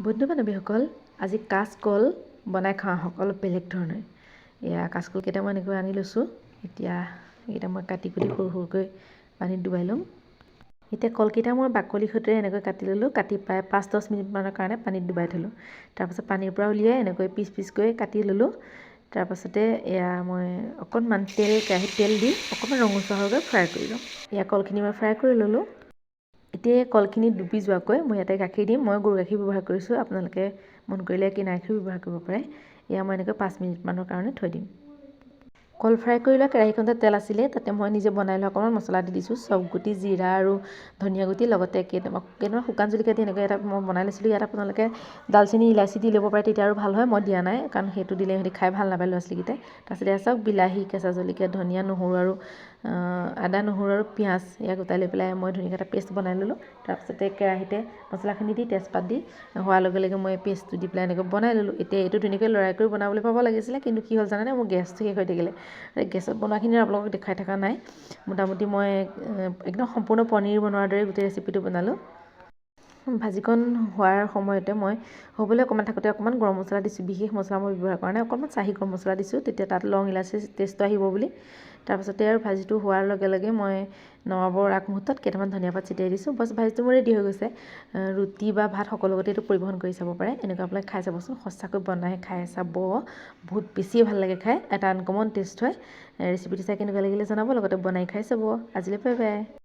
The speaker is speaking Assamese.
বন্ধু বান্ধৱীসকল, আজি কাচকল বনাই খাওঁ অলপ বেলেগ ধৰণে। এয়া কাচকল কেইটা মই এনেকৈ আনি লৈছোঁ। এতিয়া এইকেইটা মই কাটি কুটি সৰু সৰুকৈ পানীত ডুবাই ল'ম। এতিয়া কলকেইটা মই বাকলি সৈতে এনেকৈ কাটি ল'লোঁ। কাটি প্ৰায় 5-10 মিনিটমানৰ কাৰণে পানীত ডুবাই থ'লোঁ। তাৰপাছত পানীৰ পৰা উলিয়াই এনেকৈ পিচ পিচকৈ কাটি ল'লোঁ। তাৰপাছতে এয়া মই অকণমান কেৰাহীত তেল দি অকণমান ৰঙচুৱা হোৱাকৈ ফ্ৰাই কৰি ল'ম। এয়া কলখিনি মই ফ্ৰাই কৰি ল'লোঁ। এতিয়া কলখিনি ডুবি যোৱাকৈ মই ইয়াতে গাখীৰ দিম। মই গৰু গাখীৰ ব্যৱহাৰ কৰিছোঁ, আপোনালোকে মন কৰিলে কিনা গাখীৰ ব্যৱহাৰ কৰিব পাৰে। এয়া মই এনেকৈ 5 মিনিটমানৰ কাৰণে থৈ দিম। কল ফ্ৰাই কৰি লোৱা কেৰাহীখনতে তেল আছিলে, তাতে মই নিজে বনাই লোৱা অকণমান মছলা দি দিছোঁ। চব গুটি, জিৰা আৰু ধনিয়া গুটি, লগতে কেইটামান শুকান জলকীয়া দি এনেকৈ এটা মই বনাই লৈছিলোঁ। ইয়াত আপোনালোকে দালচেনি, ইলাচি দি ল'ব পাৰে, তেতিয়া আৰু ভাল হয়। মই দিয়া নাই, কাৰণ সেইটো দিলে সিহঁতি খাই ভাল নাপায় ল'ৰা ছোৱালীকেইটাই। তাৰপিছত এয়া চাওক, বিলাহী, কেঁচা জলকীয়া, ধনিয়া, নহৰু আৰু আদা, নহৰু আৰু পিঁয়াজ এয়া গোটাই লৈ পেলাই মই ধুনীয়াকৈ এটা পেষ্ট বনাই ল'লোঁ। তাৰপিছতে কেৰাহীতে মছলাখিনি দি তেজপাত দি হোৱাৰ লগে লগে মই পেষ্টটো দি পেলাই এনেকৈ বনাই ল'লোঁ। এতিয়া এইটো ধুনীয়াকৈ লৰাই কৰি বনাবলৈ পাব লাগিছিলে, কিন্তু কি হ'ল জানেনে, মোৰ গেছটো শেষ হৈ থাকিলে। গেছত বনোৱাখিনি আপোনালোকক দেখাই থকা নাই। মোটামুটি মই একদম সম্পূৰ্ণ পনীৰ বনোৱাৰ দৰে গোটেই ৰেচিপিটো বনালোঁ। ভাজিকণ হোৱাৰ সময়তে মই হ'বলৈ অকণমান থাকোঁতে অকণমান গৰম মছলা দিছোঁ। বিশেষ মছলা মই ব্যৱহাৰ কৰা নাই, অকণমান চাহী গৰম মছলা দিছোঁ, তেতিয়া তাত লং ইলাচি টেষ্টটো আহিব বুলি। তাৰপাছতে আৰু ভাজিটো হোৱাৰ লগে লগে মই নমাবৰ আগমুহূৰ্তত কেইটামান ধনিয়া পাত ছটিয়াই দিছোঁ। বছ, ভাজিটো মোৰ ৰেডি হৈ গৈছে। ৰুটি বা ভাত সকলো লগতে এইটো পৰিৱেশন কৰি চাব পাৰে। এনেকুৱা আপোনালোকে খাই চাবচোন, সঁচাকৈ বনাই খাই চাব, বহুত বেছিয়ে ভাল লাগে খাই। এটা আনকমন টেষ্ট হয়। ৰেচিপিটো চাই কেনেকুৱা লাগিলে জনাব, লগতে বনাই খাই চাব। আজিলৈ বাই বাই।